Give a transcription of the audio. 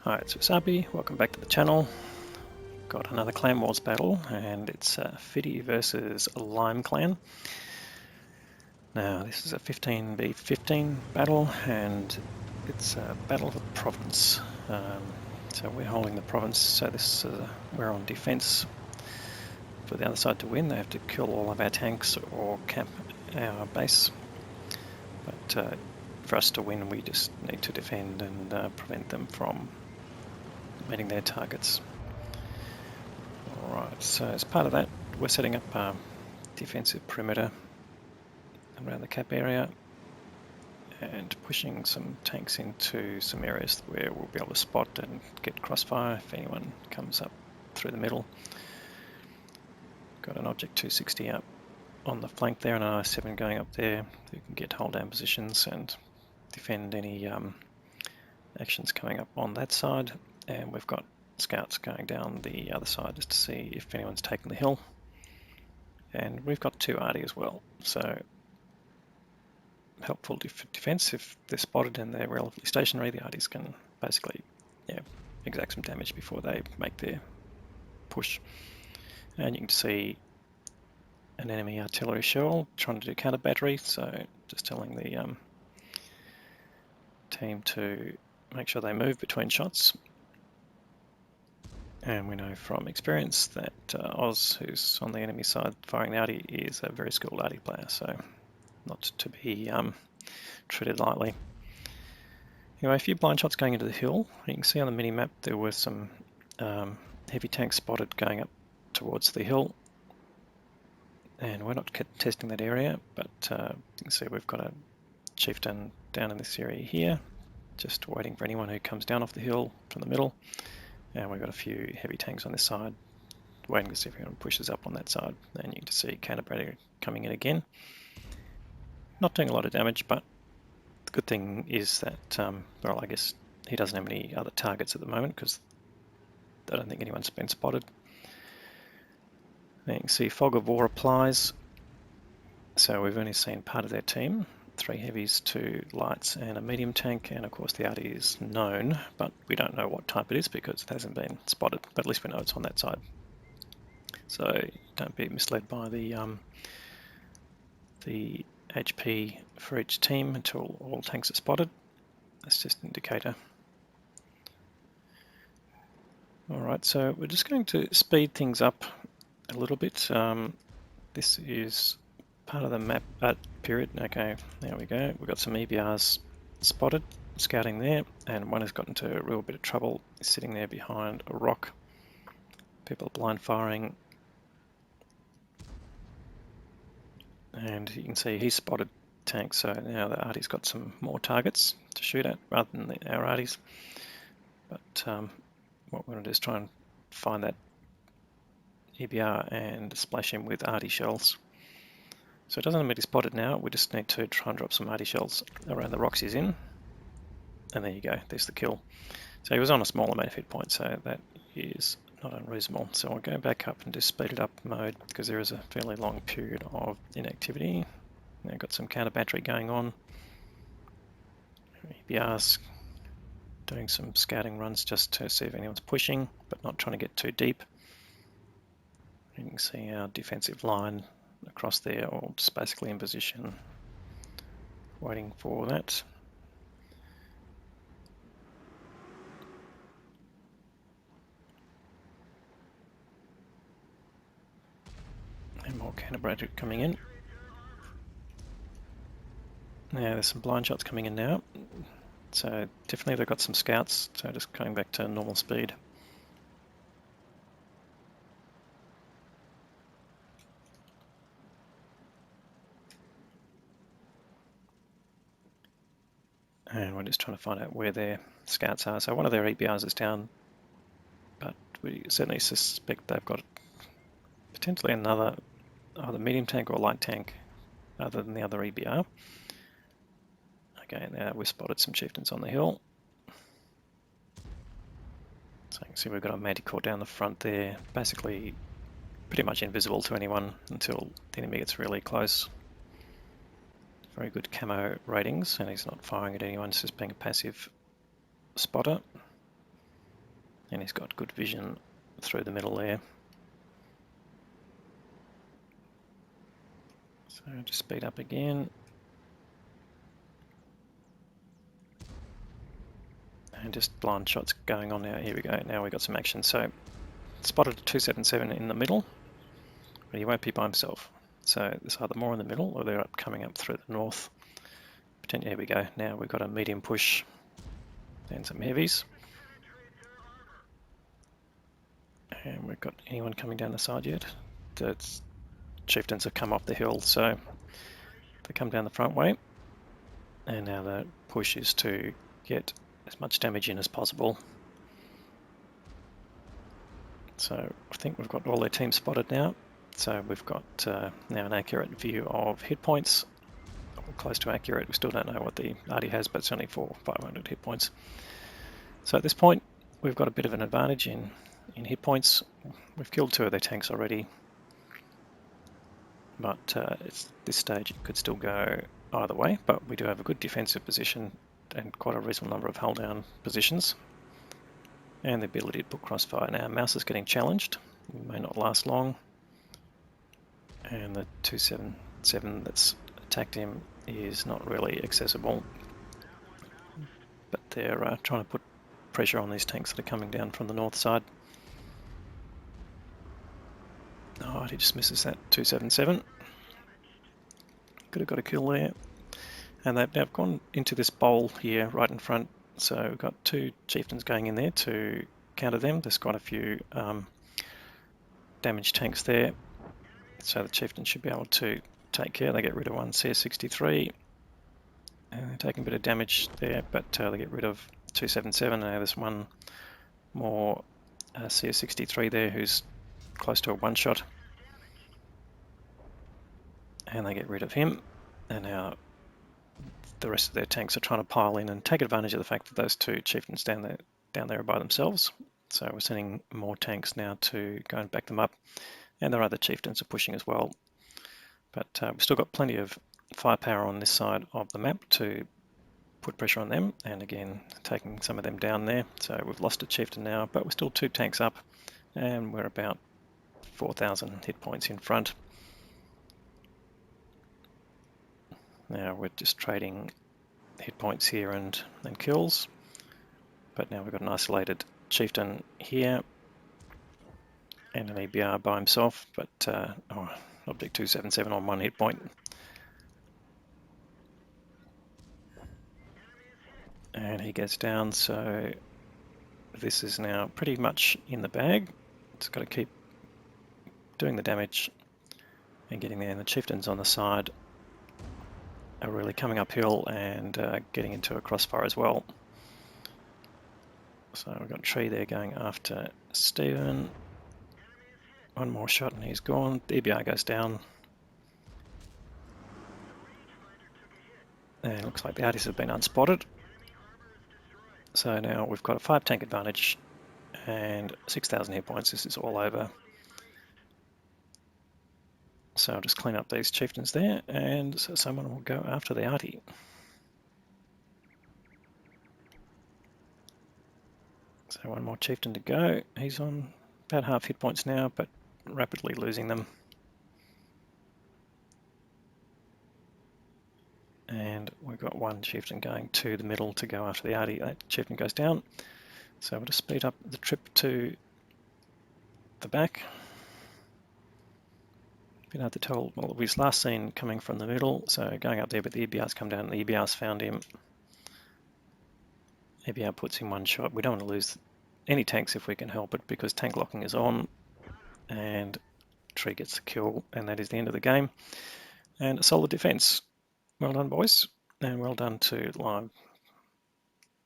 Hi, it's Wasabi. Welcome back to the channel. Got another Clan Wars battle, and it's FIDDY versus Lime Clan. Now, this is a 15v15 battle, and it's a battle of the province. So we're holding the province, so we're on defense. For the other side to win, they have to kill all of our tanks or camp our base. But for us to win, we just need to defend and prevent them from meeting their targets. Alright, so as part of that, we're setting up a defensive perimeter around the cap area and pushing some tanks into some areas where we'll be able to spot and get crossfire if anyone comes up through the middle. Got an Object 260 up on the flank there and an I-7 going up there. You can get hold down positions and defend any actions coming up on that side. And we've got scouts going down the other side just to see if anyone's taken the hill. And we've got 2 arty as well, so helpful defense. If they're spotted and they're relatively stationary, the arties can basically exact some damage before they make their push. And you can see an enemy artillery shell trying to do counter battery, so just telling the team to make sure they move between shots. And we know from experience that Oz, who's on the enemy side firing the arty, is a very skilled arty player, so not to be treated lightly. Anyway, a few blind shots going into the hill. You can see on the mini-map there were some heavy tanks spotted going up towards the hill, and we're not testing that area, but you can see we've got a chieftain down in this area here, just waiting for anyone who comes down off the hill from the middle. And we've got a few heavy tanks on this side, waiting to see if anyone pushes up on that side. And you can see counter battery coming in again. Not doing a lot of damage, but the good thing is that, well, I guess he doesn't have any other targets at the moment because I don't think anyone's been spotted. Then you can see Fog of War applies. So we've only seen part of their team. 3 heavies, 2 lights and a medium tank, and of course the arty is known, but we don't know what type it is because it hasn't been spotted, but at least we know it's on that side. So don't be misled by the HP for each team until all tanks are spotted. That's just an indicator. Alright, so we're just going to speed things up a little bit. This is part of the map period. Okay, there we go. We've got some EBRs spotted, scouting there, and one has got into a real bit of trouble. He's sitting there behind a rock. People are blind firing. And you can see he's spotted tanks, so now the arty's got some more targets to shoot at rather than our arties. But what we're going to do is try and find that EBR and splash him with arty shells. So it doesn't need to be spotted now, we just need to try and drop some arty shells around the rocks he's in. And there you go, there's the kill. So he was on a small amount of hit points, so that is not unreasonable. So I'll go back up and do speeded up mode because there is a fairly long period of inactivity. Now got some counter battery going on. EBR's doing some scouting runs just to see if anyone's pushing, but not trying to get too deep. You can see our defensive line across there, all just basically in position, waiting for that. And more counter battery coming in. Now there's some blind shots coming in now. So definitely they've got some scouts, so just going back to normal speed. And we're just trying to find out where their scouts are. So one of their EBRs is down, but we certainly suspect they've got potentially another either medium tank or light tank other than the other EBR. Okay, now we've spotted some chieftains on the hill. So you can see we've got a manticore down the front there, basically pretty much invisible to anyone until the enemy gets really close. Very good camo ratings, and he's not firing at anyone, it's just being a passive spotter. and he's got good vision through the middle there. So just speed up again. And just blind shots going on now. Here we go. Now we've got some action. So spotted a 277 in the middle, but he won't be by himself. So there's either more in the middle or they're coming up through the north. Here we go. Now we've got a medium push and some heavies. And we've got anyone coming down the side yet? The chieftains have come off the hill, so they come down the front way. And now the push is to get as much damage in as possible. So I think we've got all their teams spotted now. So we've got now an accurate view of hit points, or close to accurate. We still don't know what the arty has, but it's only for 500 hit points. So at this point, we've got a bit of an advantage in hit points. We've killed 2 of their tanks already, but it's this stage it could still go either way. But we do have a good defensive position and quite a reasonable number of hull down positions, and the ability to put crossfire. Now Mouse is getting challenged. It may not last long, and the 277 that's attacked him is not really accessible, but they're trying to put pressure on these tanks that are coming down from the north side. Oh, he just misses that 277. Could have got a kill there. And they've gone into this bowl here right in front. So we've got 2 chieftains going in there to counter them. There's quite a few damaged tanks there. So the chieftains should be able to take care. They get rid of one CS63. And they're taking a bit of damage there, but they get rid of 277. Now there's one more CS63 there who's close to a one-shot. And they get rid of him. And now the rest of their tanks are trying to pile in and take advantage of the fact that those 2 chieftains down there are by themselves. So we're sending more tanks now to go and back them up, and their other chieftains are pushing as well. But we've still got plenty of firepower on this side of the map to put pressure on them, and again taking some of them down there. So we've lost a chieftain now, but we're still 2 tanks up, and we're about 4,000 hit points in front. Now we're just trading hit points here and kills, but now we've got an isolated chieftain here and an EBR by himself, but Object 277 on 1 hit point. And he gets down, so this is now pretty much in the bag. It's got to keep doing the damage and getting there, and the chieftains on the side are really coming uphill and getting into a crossfire as well. So we've got a tree there going after Stephen. One more shot and he's gone. The EBR goes down. And it looks like the arties have been unspotted. So now we've got a 5 tank advantage and 6,000 hit points. This is all over. So I'll just clean up these chieftains there, and so someone will go after the arty. So one more chieftain to go. He's on about half hit points now, but rapidly losing them. And we've got one chieftain going to the middle to go after the arty. That chieftain goes down. So we'll just speed up the trip to the back. Been hard to tell. Well, we was last seen coming from the middle, so going up there, but the EBR's come down and the EBR's found him. EBR puts in 1 shot. We don't want to lose any tanks if we can help it, because tank locking is on, and tree gets the kill, and that is the end of the game. And a solid defense. Well done, boys, and well done to live